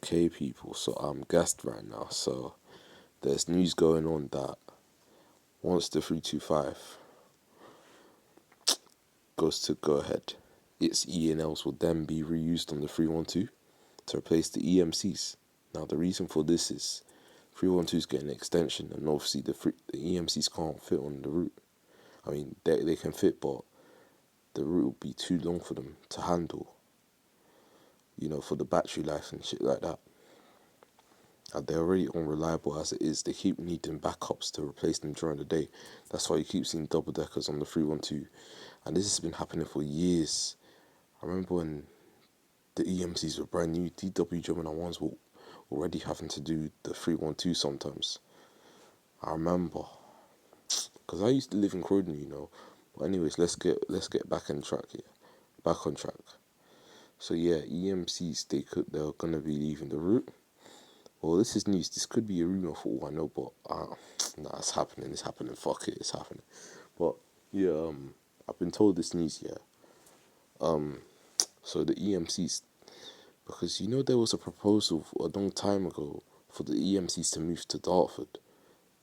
Okay, people, so I'm gassed right now. So there's news going on that once the 325 goes to go ahead, its ENLs will then be reused on the 312 to replace the EMCs. Now, the reason for this is 312 is getting an extension, and obviously the EMCs can't fit on the route. I mean, they can fit, but the route will be too long for them to handle, for the battery life and shit like that. And they're already unreliable as it is. They keep needing backups to replace them during the day. That's why you keep seeing double deckers on the 312. And this has been happening for years. I remember when the EMCs were brand new, DW Gemini 1s were already having to do the 312 sometimes. I remember. Because I. used to live in Croydon. But anyways, let's get back on track here. Back on track. So yeah, EMCs, they're gonna be leaving the route. Well, this is news. This could be a rumor for all I know, but nah, it's happening. It's happening. Fuck it, it's happening. But yeah, I've been told this news. Yeah. So the EMCs, because there was a proposal a long time ago for the EMCs to move to Dartford.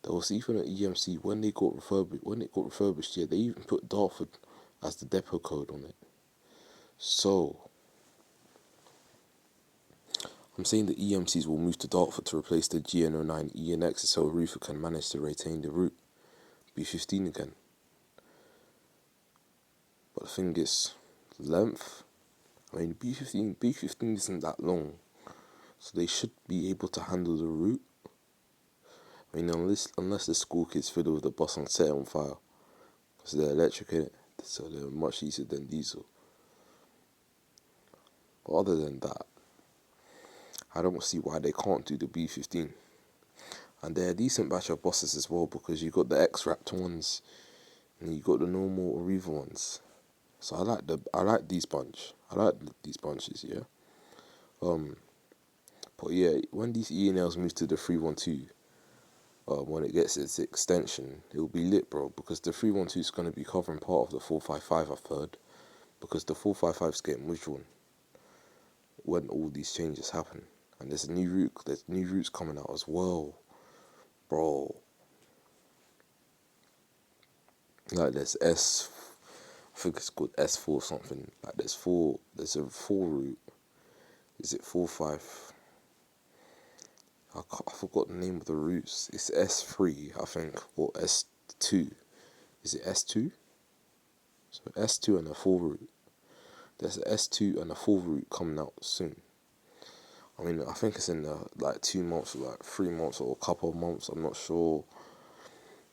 There was even an EMC when it got refurbished. Yeah, they even put Dartford as the depot code on it. So I'm saying the EMCs will move to Dartford to replace the GN09 ENX so Roofer can manage to retain the route B15 again. But the thing is, length. I mean, B15 isn't that long, so they should be able to handle the route. I mean, unless the school kids fiddle with the bus and set it on fire, because they're electric in it, so they're much easier than diesel. But other than that, I don't see why they can't do the B15. And they're a decent batch of buses as well, because you got the X-Raptor ones and you got the normal Arriva ones. So I like these bunches, yeah. But yeah, when these ENLs move to the 312, when it gets its extension, it will be lit, bro, because the 312 is going to be covering part of the 455, I've heard, because the 455 is getting withdrawn when all these changes happen. And there's new routes coming out as well, bro. Like there's I think it's called S4 something. Like there's a 4 route. Is it 4-5? I forgot the name of the routes. It's S3, I think, or S2. Is it S2? So S2 and a 4 route. There's an S2 and a 4 route coming out soon. I mean, I think it's in like 2 months or like 3 months or a couple of months. I'm not sure.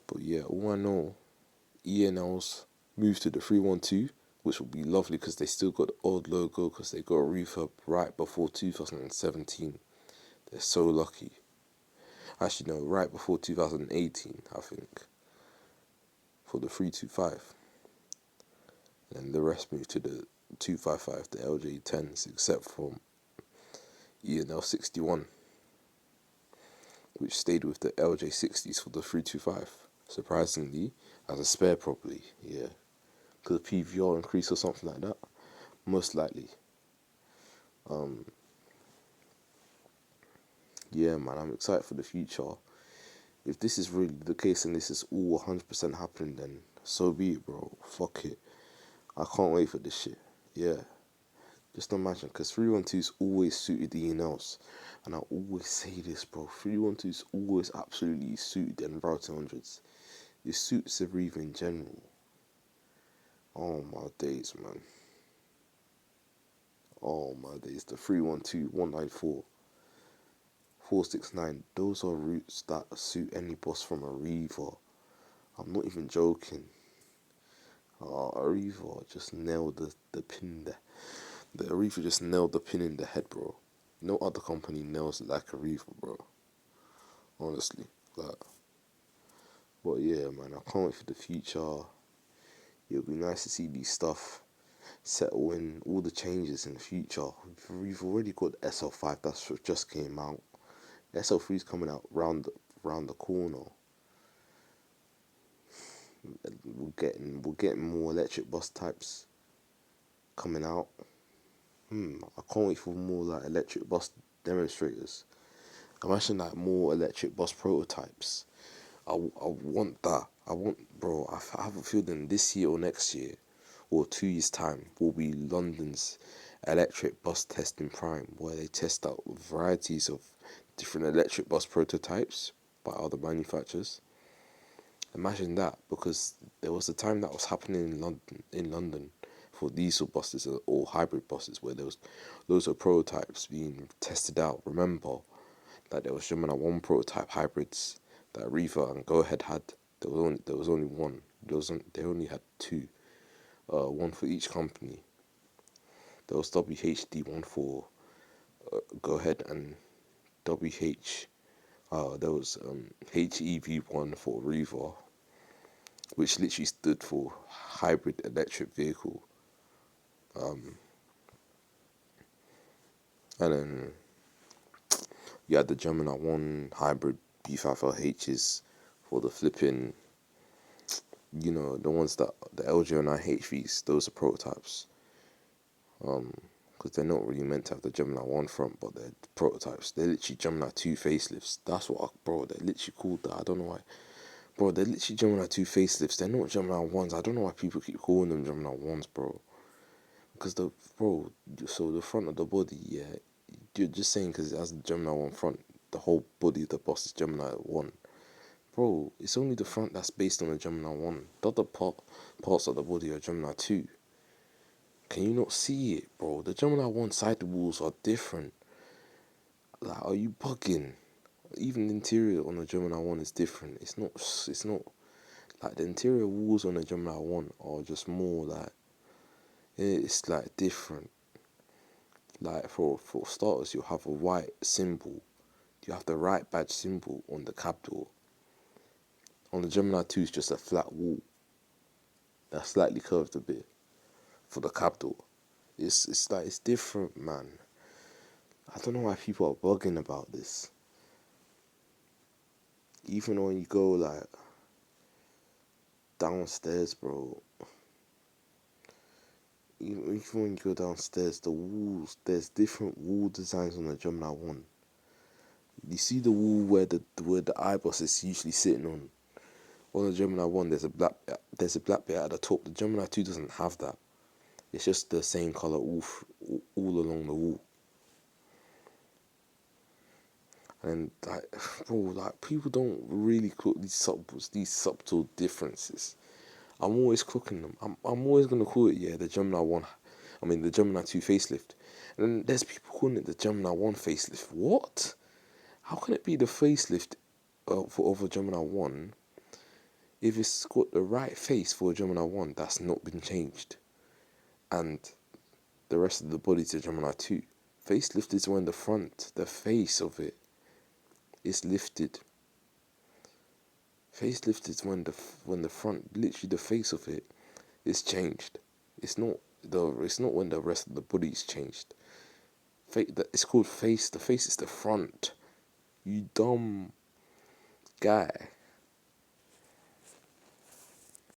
But yeah, all I know, ENLs moved to the 312, which will be lovely because they still got the old logo because they got a refurb right before 2017. They're so lucky. Actually, no, right before 2018, I think, for the 325. And the rest moved to the 255, the LJ10s, except for ENL 61, which stayed with the LJ60s for the 325. Surprisingly, as a spare probably, yeah. Could a PVR increase or something like that? Most likely. Yeah, man, I'm excited for the future. If this is really the case and this is all 100% happening, then so be it, bro. Fuck it. I can't wait for this shit. Yeah. Just imagine, because 312's always suited the ENLs. And I always say this, bro. 312's always absolutely suited the Enviro 200s. It suits the Reaver in general. Oh my days, man. Oh my days. The 312, 194, 469. Those are routes that suit any boss from a Reaver. I'm not even joking. Arriva just nailed the pin there. The Arriva just nailed the pin in the head, bro. No other company nails it like Arriva, bro. Honestly. But yeah, man, I can't wait for the future. It'll be nice to see these stuff settle in, all the changes in the future. We've already got SL5, that's what just came out. SL3's coming out round the corner. We're getting more electric bus types coming out. I can't wait for more like electric bus demonstrators. Imagine like more electric bus prototypes. I want that. Bro, I have a feeling this year or next year or 2 years' time will be London's electric bus testing prime, where they test out varieties of different electric bus prototypes by other manufacturers. Imagine that, because there was a time that was happening in London for diesel buses or hybrid buses, where there was loads of prototypes being tested out. Remember, like there was Gemini 1 prototype hybrids that Riva and Go Ahead had. There was only one. They only had two. One for each company. There was WHD one for Go Ahead, and WH. There was HEV one for Riva, which literally stood for hybrid electric vehicle. And then you had the Gemini 1 hybrid B5LHs for the flipping, the ones that, the LGO9 HVs, those are prototypes. Because they're not really meant to have the Gemini 1 front, but they're prototypes. They're literally Gemini 2 facelifts. That's what, bro, they're literally called that. I don't know why. Bro, they're literally Gemini 2 facelifts. They're not Gemini 1s. I don't know why people keep calling them Gemini 1s, bro. Because so the front of the body, yeah, you're just saying because it has the Gemini 1 front, the whole body of the bus is Gemini 1. Bro, it's only the front that's based on the Gemini 1. The other parts of the body are Gemini 2. Can you not see it, bro? The Gemini 1 side walls are different. Like, are you bugging? Even the interior on the Gemini 1 is different. It's not, like, the interior walls on the Gemini 1 are just more, like, it's, like, different. Like, for starters, you have a white symbol. You have the right badge symbol on the cab door. On the Gemini 2, it's just a flat wall that's slightly curved a bit for the cab door. It's like, it's different, man. I don't know why people are bugging about this. Even when you go, like, downstairs, bro. Even when you go downstairs, the walls, there's different wall designs on the Gemini 1. You see the wall where the iBus is usually sitting on. On the Gemini 1, there's a black bit at the top. The Gemini 2 doesn't have that. It's just the same colour all along the wall. And, like, bro, like, people don't really clock these subtle differences. I'm always clocking them. I'm always gonna call it, yeah, the Gemini 1. The Gemini 2 facelift. And then there's people calling it the Gemini 1 facelift. What? How can it be the facelift of a Gemini 1 if it's got the right face for a Gemini 1 that's not been changed, and the rest of the body's a Gemini 2? Facelift is when the face of it is lifted. Facelift is when the front, literally the face of it, is changed. It's not when the rest of the body is changed. It's called face. The face is the front. You dumb guy.